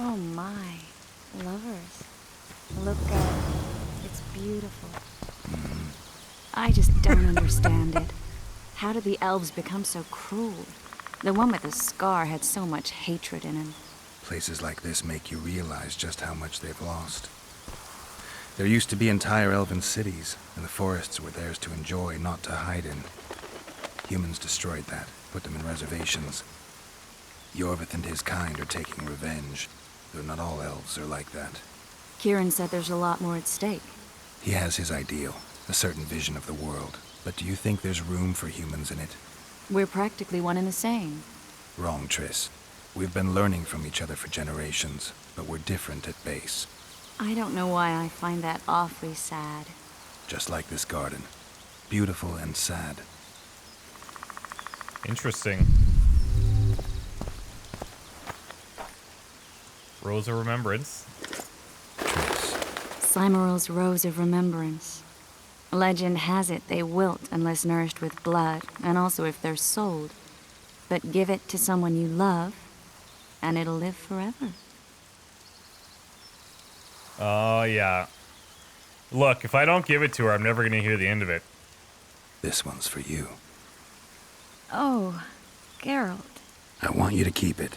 Oh my. Lovers. Look, it's beautiful. I just don't understand it. How did the elves become so cruel? The one with the scar had so much hatred in him. Places like this make you realize just how much they've lost. There used to be entire elven cities, and the forests were theirs to enjoy, not to hide in. Humans destroyed that, put them in reservations. Yorvith and his kind are taking revenge, though not all elves are like that. Kieran said there's a lot more at stake. He has his ideal, a certain vision of the world, but do you think there's room for humans in it? We're practically one and the same. Wrong, Triss. We've been learning from each other for generations, but we're different at base. I don't know why I find that awfully sad. Just like this garden. Beautiful and sad. Interesting. Rose of Remembrance. Triss. Clymeryl's Rose of Remembrance. Legend has it they wilt unless nourished with blood, and also if they're sold. But give it to someone you love, and it'll live forever. Oh, yeah. Look, if I don't give it to her, I'm never going to hear the end of it. This one's for you. Oh, Geralt. I want you to keep it.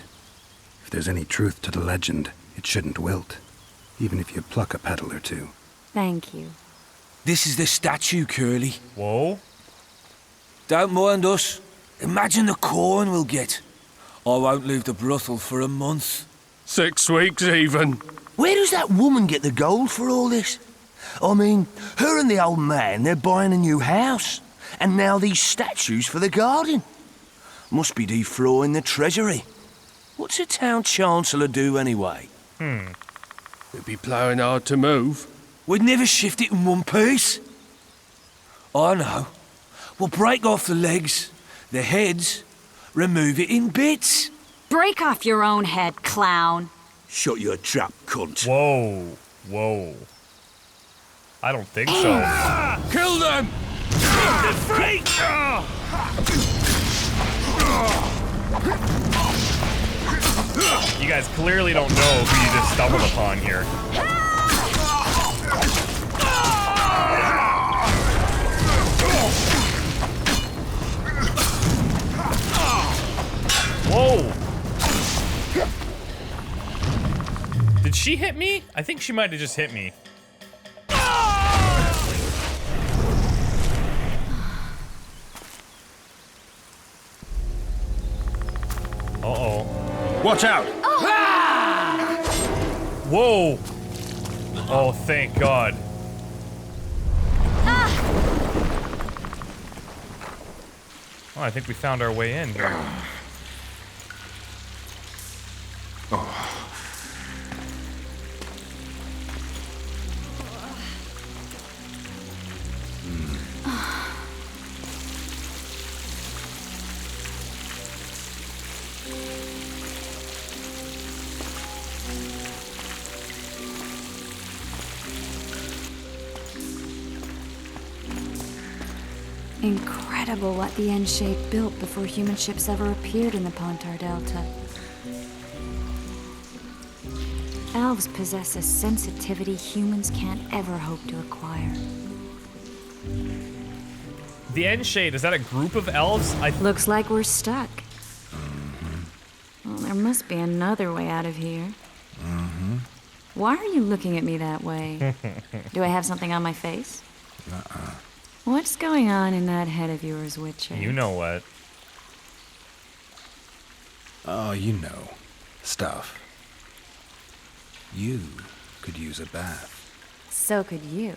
If there's any truth to the legend, it shouldn't wilt. Even if you pluck a petal or two. Thank you. This is the statue, Curly. Whoa. Don't mind us. Imagine the corn we'll get. I won't leave the brothel for a month. 6 weeks even. Where does that woman get the gold for all this? I mean, her and the old man, they're buying a new house. And now these statues for the garden. Must be defraying the treasury. What's a town chancellor do anyway? It'd be ploughing hard to move. We'd never shift it in one piece. I know. We'll break off the legs, the heads, remove it in bits. Break off your own head, clown. Shut your trap, cunt. Whoa. Whoa. I don't think so. Kill them! The freak! You guys clearly don't know who you just stumbled upon here. Whoa! Did she hit me? I think she might have just hit me. Uh-oh. Watch out! Whoa! Oh, thank God. Oh, I think we found our way in here. Incredible what the N-Shape built before human ships ever appeared in the Pontar Delta. Elves possess a sensitivity humans can't ever hope to acquire. The N-Shade, is that a group of elves? Looks like we're stuck. Well, there must be another way out of here. Why are you looking at me that way? Do I have something on my face? What's going on in that head of yours, Witcher? You know what? Oh, you know. Stuff. You could use a bath. So could you.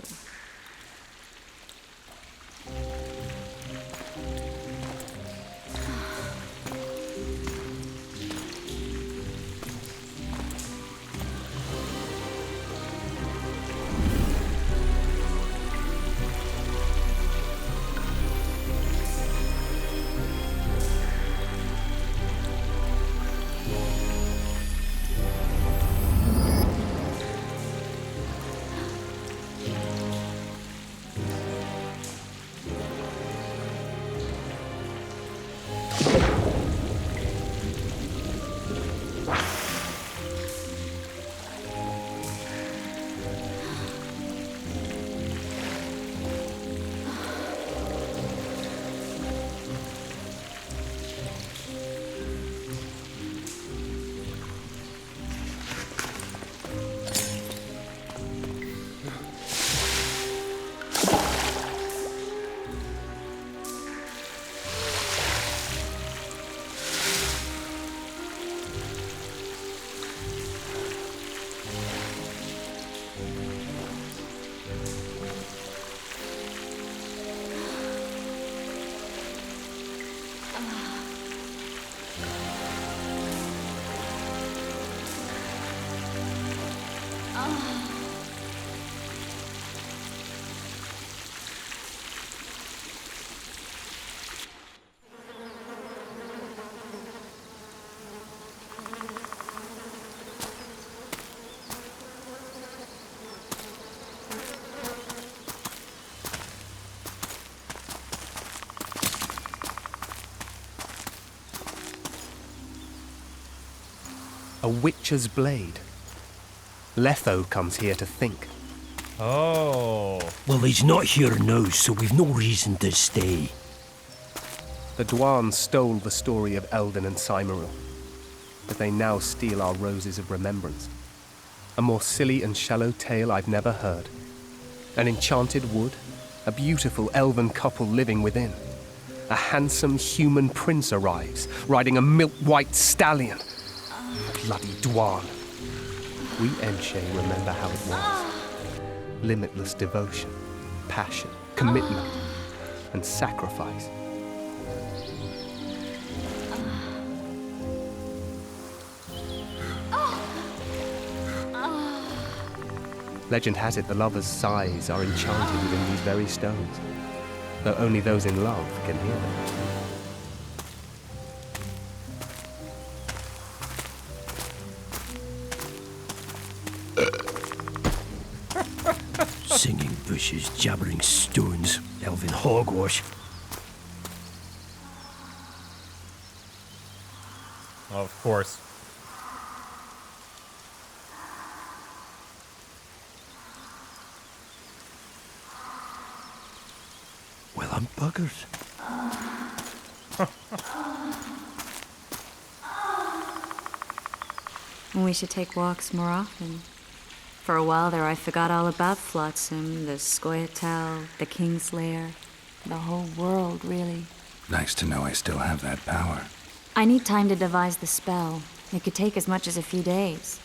A witcher's blade. Letho comes here to think. Oh. Well, he's not here now, so we've no reason to stay. The Dwan stole the story of Eldon and Cymoril, but they now steal our roses of remembrance. A more silly and shallow tale I've never heard. An enchanted wood, a beautiful elven couple living within. A handsome human prince arrives, riding a milk-white stallion. Bloody Dwan. We Enshe remember how it was. Limitless devotion, passion, commitment, and sacrifice. Legend has it the lovers' sighs are enchanted within these very stones, though only those in love can hear them. Singing bushes, jabbering stones, elven hogwash. Of course. Well, I'm buggers. We should take walks more often. For a while there, I forgot all about Flotsam, the Scoia'tael, the Kingslayer, the whole world, really. Nice to know I still have that power. I need time to devise the spell. It could take as much as a few days.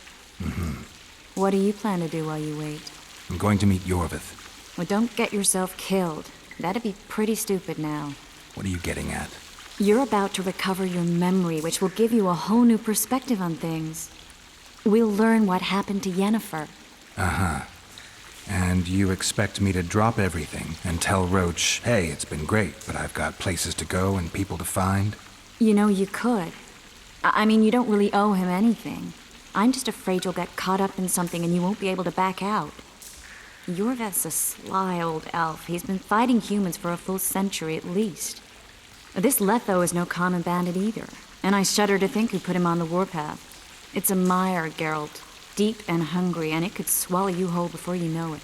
What do you plan to do while you wait? I'm going to meet Yorvith. Well, don't get yourself killed. That'd be pretty stupid now. What are you getting at? You're about to recover your memory, which will give you a whole new perspective on things. We'll learn what happened to Yennefer. Uh-huh. And you expect me to drop everything and tell Roach, hey, it's been great, but I've got places to go and people to find? You know, you could. I mean, you don't really owe him anything. I'm just afraid you'll get caught up in something and you won't be able to back out. Yorvith's a sly old elf. He's been fighting humans for a full century at least. This Letho is no common bandit either, and I shudder to think who put him on the warpath. It's a mire, Geralt. Deep and hungry, and it could swallow you whole before you know it.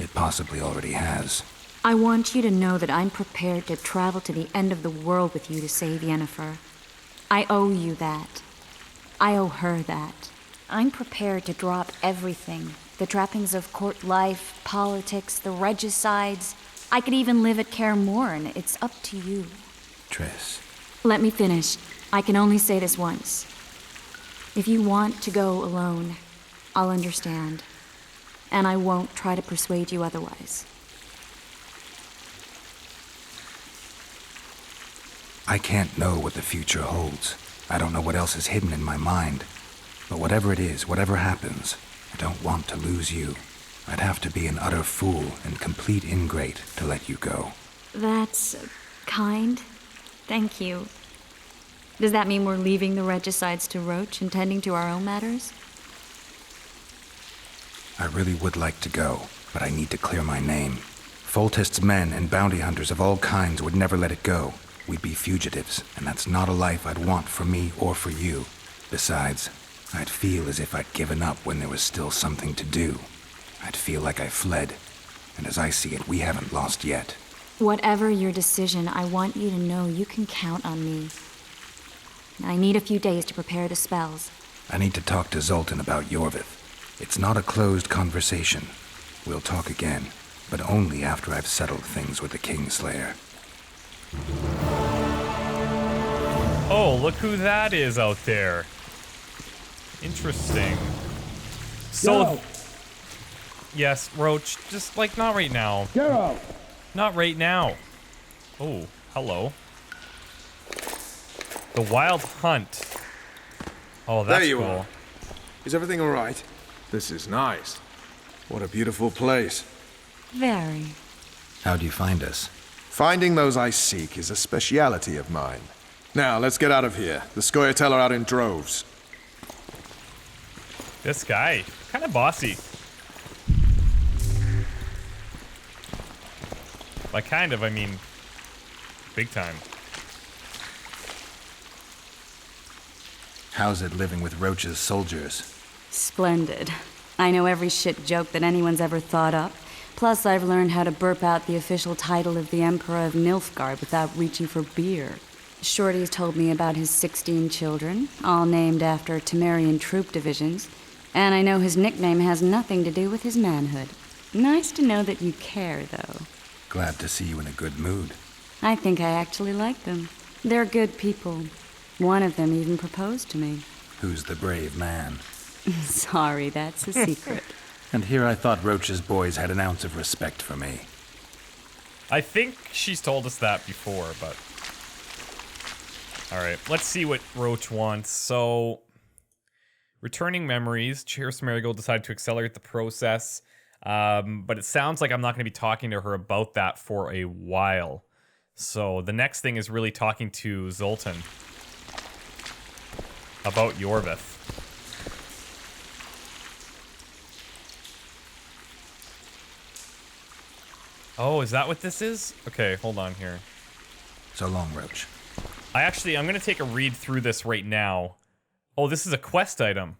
It possibly already has. I want you to know that I'm prepared to travel to the end of the world with you to save Yennefer. I owe you that. I owe her that. I'm prepared to drop everything. The trappings of court life, politics, the regicides. I could even live at Kaer Morhen. It's up to you. Triss. Let me finish. I can only say this once. If you want to go alone, I'll understand. And I won't try to persuade you otherwise. I can't know what the future holds. I don't know what else is hidden in my mind. But whatever it is, whatever happens, I don't want to lose you. I'd have to be an utter fool and complete ingrate to let you go. That's kind. Thank you. Does that mean we're leaving the regicides to Roach and tending to our own matters? I really would like to go, but I need to clear my name. Foltest's men and bounty hunters of all kinds would never let it go. We'd be fugitives, and that's not a life I'd want for me or for you. Besides, I'd feel as if I'd given up when there was still something to do. I'd feel like I fled, and as I see it, we haven't lost yet. Whatever your decision, I want you to know you can count on me. I need a few days to prepare the spells. I need to talk to Zoltan about Yorvith. It's not a closed conversation. We'll talk again, but only after I've settled things with the Kingslayer. Oh, look who that is out there. Interesting. So, yes, Roach, just like not right now. Get out! Not right now. Oh, hello. The Wild Hunt. Oh, that's There you cool. are. Is everything all right? This is nice. What a beautiful place. Very. How'd you find us? Finding those I seek is a speciality of mine. Now, let's get out of here. The Scoia'tael are out in droves. This guy, kind of bossy. By kind of, I mean big time. How's it living with Roach's soldiers? Splendid. I know every shit joke that anyone's ever thought up. Plus, I've learned how to burp out the official title of the Emperor of Nilfgaard without reaching for beer. Shorty's told me about his 16 children, all named after Temerian troop divisions, and I know his nickname has nothing to do with his manhood. Nice to know that you care, though. Glad to see you in a good mood. I think I actually like them. They're good people. One of them even proposed to me. Who's the brave man? Sorry, that's a secret. And here I thought Roach's boys had an ounce of respect for me. I think she's told us that before, but... Alright, let's see what Roach wants. So... Returning memories. Cheers Marigold decided to accelerate the process. But it sounds like I'm not going to be talking to her about that for a while. So the next thing is really talking to Zoltan about Yorvith. Oh, is that what this is? Okay, hold on here. So long, Roach. I'm going to take a read through this right now. Oh, this is a quest item.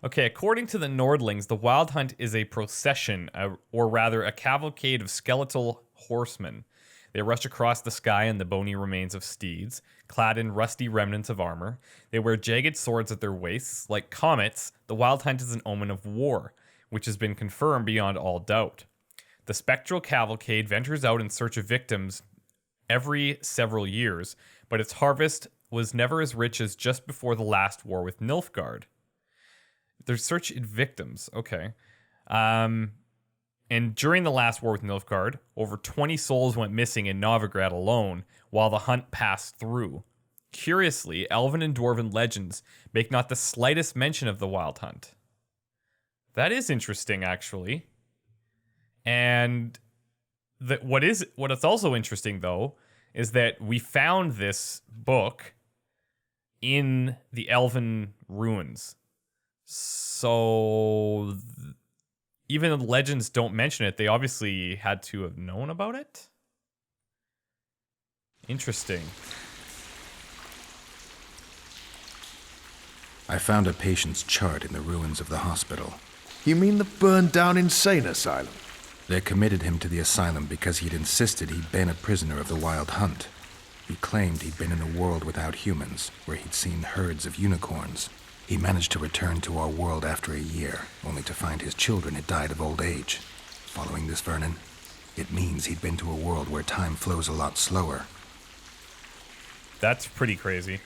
Okay, according to the Nordlings, the Wild Hunt is a procession, or rather a cavalcade of skeletal horsemen. They rush across the sky in the bony remains of steeds, clad in rusty remnants of armor. They wear jagged swords at their waists. Like comets, the Wild Hunt is an omen of war, which has been confirmed beyond all doubt. The spectral cavalcade ventures out in search of victims every several years, but its harvest was never as rich as just before the last war with Nilfgaard. Their search in victims, okay. And during the last war with Nilfgaard, over 20 souls went missing in Novigrad alone while the hunt passed through. Curiously, elven and dwarven legends make not the slightest mention of the Wild Hunt. That is interesting, actually. And what is also interesting, though, is that we found this book in the elven ruins. So even the legends don't mention it, they obviously had to have known about it. Interesting. I found a patient's chart in the ruins of the hospital. You mean the burned down insane asylum? They committed him to the asylum because he'd insisted he'd been a prisoner of the Wild Hunt. He claimed he'd been in a world without humans, where he'd seen herds of unicorns. He managed to return to our world after a year, only to find his children had died of old age. Following this, Vernon, it means he'd been to a world where time flows a lot slower. That's pretty crazy.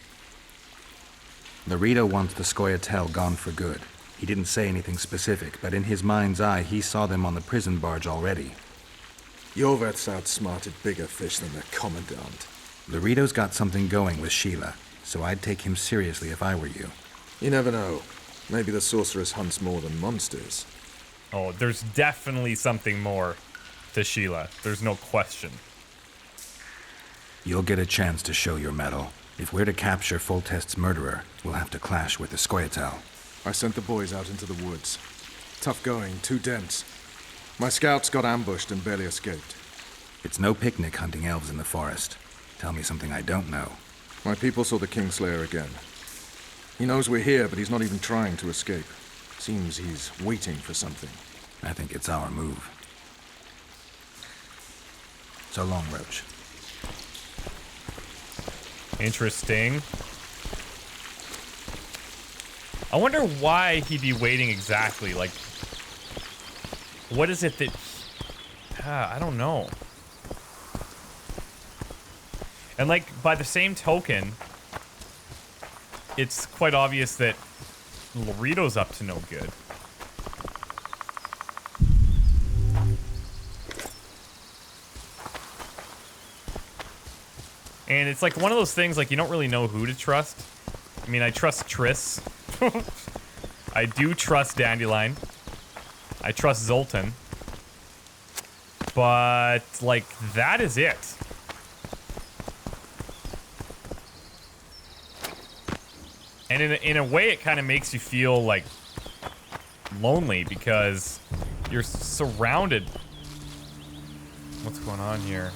Narita wants the Scoia'tael gone for good. He didn't say anything specific, but in his mind's eye, he saw them on the prison barge already. Yorveth's outsmarted bigger fish than the Commandant. Laredo's got something going with Sheila, so I'd take him seriously if I were you. You never know. Maybe the sorceress hunts more than monsters. Oh, there's definitely something more to Sheila. There's no question. You'll get a chance to show your mettle. If we're to capture Foltest's murderer, we'll have to clash with the Scoia'tael. I sent the boys out into the woods. Tough going, too dense. My scouts got ambushed and barely escaped. It's no picnic hunting elves in the forest. Tell me something I don't know. My people saw the Kingslayer again. He knows we're here, but he's not even trying to escape. Seems he's waiting for something. I think it's our move. So long, Roach. Interesting. I wonder why he'd be waiting exactly. Like, what is it that... I don't know. And, like, by the same token, it's quite obvious that Laredo's up to no good. And it's like one of those things, like, you don't really know who to trust. I mean, I trust Triss. I do trust Dandelion. I trust Zoltan. But, like, that is it. And in a way, it kind of makes you feel, like, lonely because you're surrounded. What's going on here?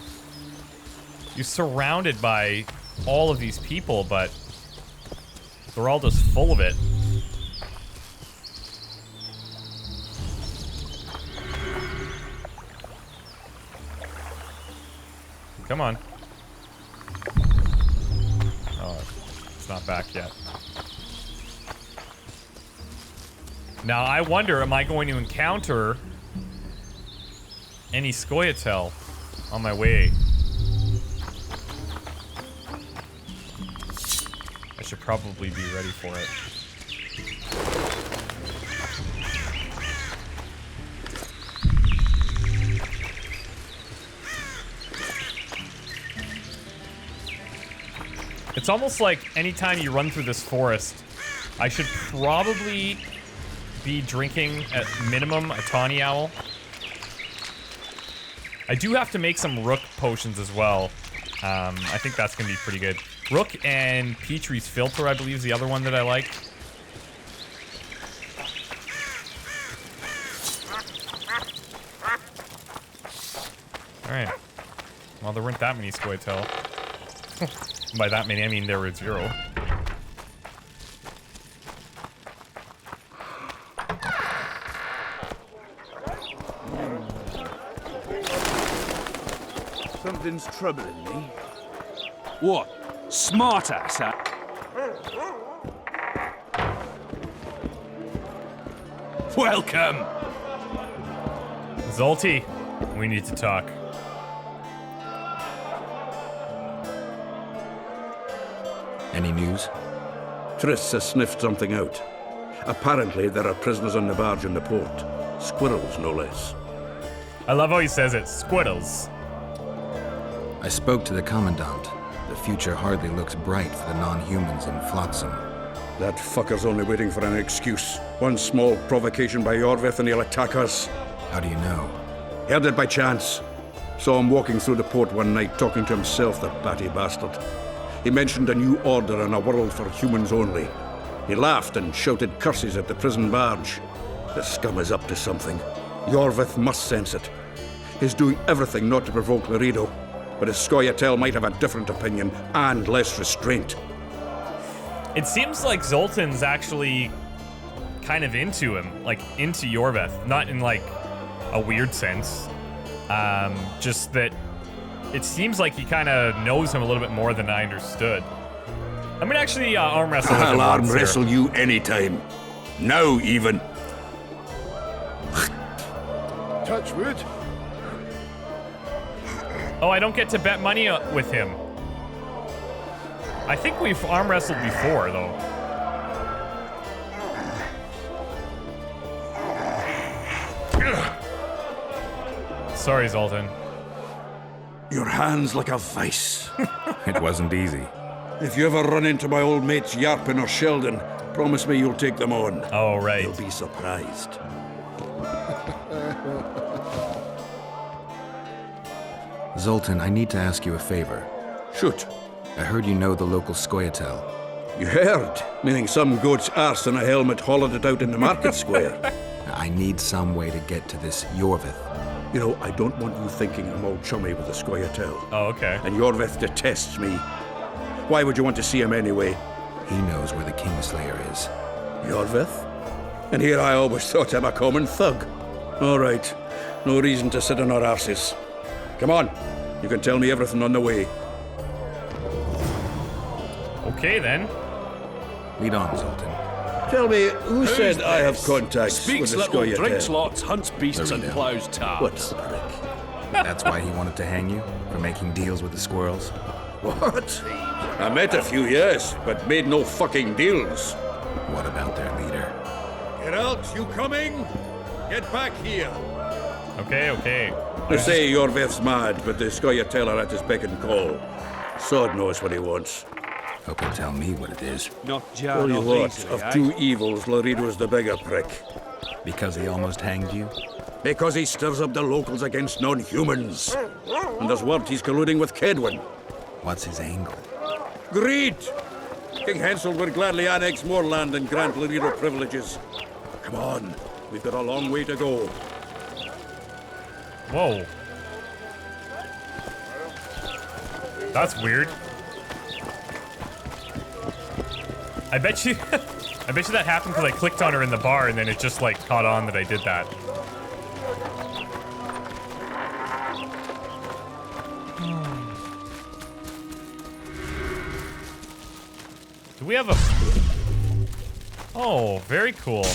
You're surrounded by all of these people, but They're all just full of it. Come on. Oh, it's not back yet. Now, I wonder, am I going to encounter any Scoia'tael on my way? I should probably be ready for it. It's almost like anytime you run through this forest, I should probably be drinking at minimum a tawny owl. I do have to make some rook potions as well. I think that's gonna be pretty good. Rook and Petrie's filter, I believe, is the other one that I like. All right. Well, there weren't that many Scoia'tael. By that many, I mean there were 0. Something's troubling me. What? Smartass, huh? Welcome! Zolty, we need to talk. Any news? Triss has sniffed something out. Apparently, there are prisoners on the barge in the port. Squirrels, no less. I love how he says it, squiddles. I spoke to the Commandant. The future hardly looks bright for the non-humans in Flotsam. That fucker's only waiting for an excuse. One small provocation by Yorvith and he'll attack us. How do you know? Heard it by chance. Saw him walking through the port one night, talking to himself, the batty bastard. He mentioned a new order and a world for humans only. He laughed and shouted curses at the prison barge. The scum is up to something. Yorvith must sense it. He's doing everything not to provoke Laredo, but his Scoia'tael might have a different opinion and less restraint. It seems like Zoltan's actually kind of into him, like into Yorvith, not in like a weird sense. Just that it seems like he kind of knows him a little bit more than I understood. I'm gonna actually arm wrestle with him I'll arm once here. wrestle you anytime. Now, even. Touch wood. Oh, I don't get to bet money with him. I think we've arm wrestled before, though. Sorry, Zoltan. Your hand's like a vice. It wasn't easy. If you ever run into my old mates Yarpin or Sheldon, promise me you'll take them on. Oh, right. You'll be surprised. Zoltan, I need to ask you a favor. Shoot. I heard you know the local Scoia'tael. You heard? Meaning some goat's arse in a helmet hollowed it out in the market square. I need some way to get to this Yorvith. You know, I don't want you thinking I'm all chummy with the Scoia'tael. Oh, okay. And Yorvith detests me. Why would you want to see him anyway? He knows where the Kingslayer is. Yorvith? And here I always thought him a common thug. All right. No reason to sit on our arses. Come on. You can tell me everything on the way. Okay, then. Lead on, Zoltan. Tell me, who said I have this? contacts Speaks with the little, drinks Scoia'tael? lots, hunts beasts, and Laredo. plows What tarts. a prick. That's why he wanted to hang you? For making deals with the squirrels? What? I met a few, yes, but made no fucking deals. What about their leader? Get out, you coming? Get back here. Okay, okay. They say Yorvith's mad, but the Scoia'tael are at his beck and call. Sod knows what he wants. Hope you'll tell me what it is. Not Tell you what, of two evils, Laredo's the bigger prick. Because he almost hanged you? Because he stirs up the locals against non-humans. And there's word he's colluding with Kedwin. What's his angle? Greed! King Hensel would gladly annex more land and grant Laredo privileges. Come on, we've got a long way to go. Whoa. That's weird. I bet you that happened because I clicked on her in the bar and then it just like caught on that I did that. Do we have a... Oh, very cool.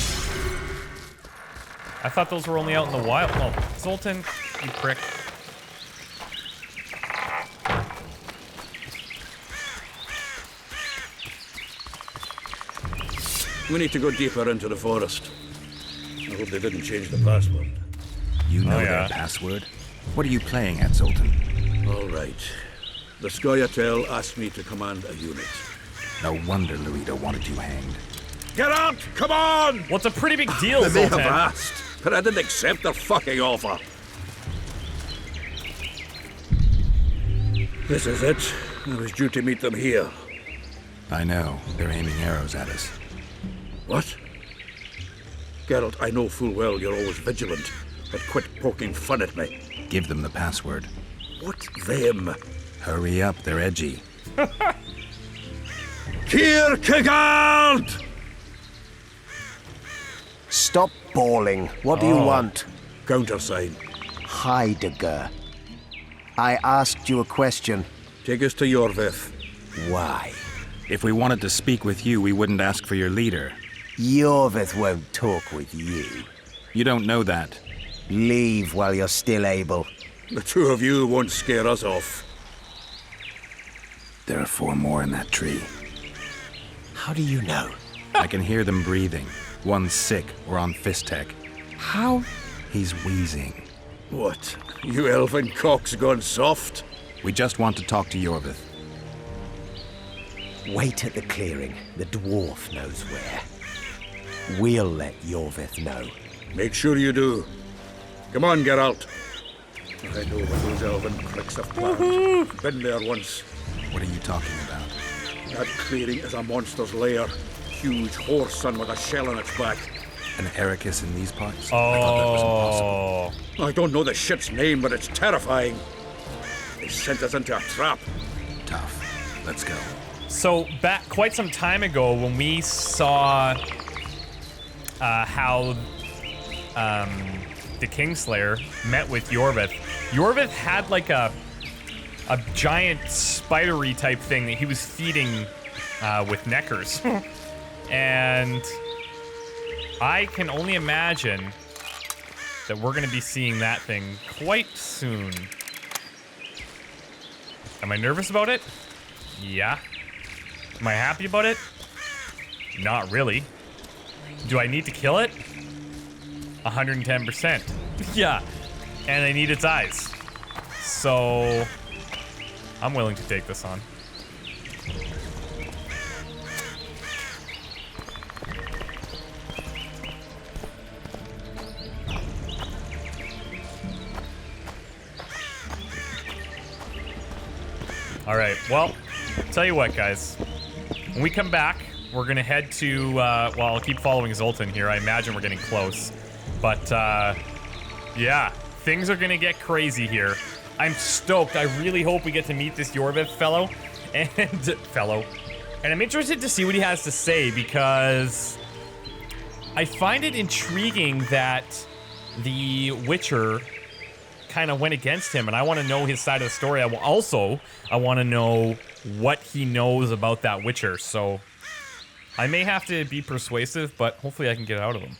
I thought those were only out in the wild. Oh, Zoltan, you prick. We need to go deeper into the forest. I hope they didn't change the password. You know Oh, yeah. their password? What are you playing at, Zoltan? All right. The Scoia'tael asked me to command a unit. No wonder Luida wanted you hanged. Get out! Come on! Well, it's a pretty big deal, They may have Zoltan. asked, but I didn't accept their fucking offer. This is it. I was due to meet them here. I know. They're aiming arrows at us. What? Geralt, I know full well you're always vigilant, but quit poking fun at me. Give them the password. What them? Hurry up, they're edgy. Kierkegaard! Stop bawling. What do you want? Countersign. Heidegger. I asked you a question. Take us to Yorvith. Why? If we wanted to speak with you, we wouldn't ask for your leader. Yorvith won't talk with you. You don't know that. Leave while you're still able. The two of you won't scare us off. There are 4 more in that tree. How do you know? I can hear them breathing. One's sick or on Fistek. How? He's wheezing. What? You elven cock's gone soft? We just want to talk to Yorvith. Wait at the clearing. The dwarf knows where. We'll let Yorvith know. Make sure you do. Come on, Geralt. I know what those elven pricks have planned. Been there once. What are you talking about? That clearing is a monster's lair. Huge horse son with a shell on its back. An Ericus in these parts? I thought that was impossible. I don't know the shit's name, but it's terrifying. They sent us into a trap. Tough. Let's go. So back quite some time ago, when we saw how the Kingslayer met with Yorvith, Yorvith had like a giant spidery type thing that he was feeding with Neckers, and I can only imagine that we're going to be seeing that thing quite soon. Am I nervous about it? Yeah. Am I happy about it? Not really. Do I need to kill it? 110%. Yeah. And I need its eyes. So I'm willing to take this on. All right, well, tell you what, guys. When we come back, we're going to head to, well, I'll keep following Zoltan here. I imagine we're getting close. But, yeah, things are going to get crazy here. I'm stoked. I really hope we get to meet this Yorvith fellow. And I'm interested to see what he has to say, because I find it intriguing that the Witcher kind of went against him, and I want to know his side of the story. I want to know what he knows about that Witcher, so I may have to be persuasive, but hopefully I can get it out of him.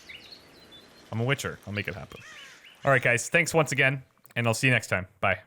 I'm a Witcher. I'll make it happen. All right, guys. Thanks once again, and I'll see you next time. Bye.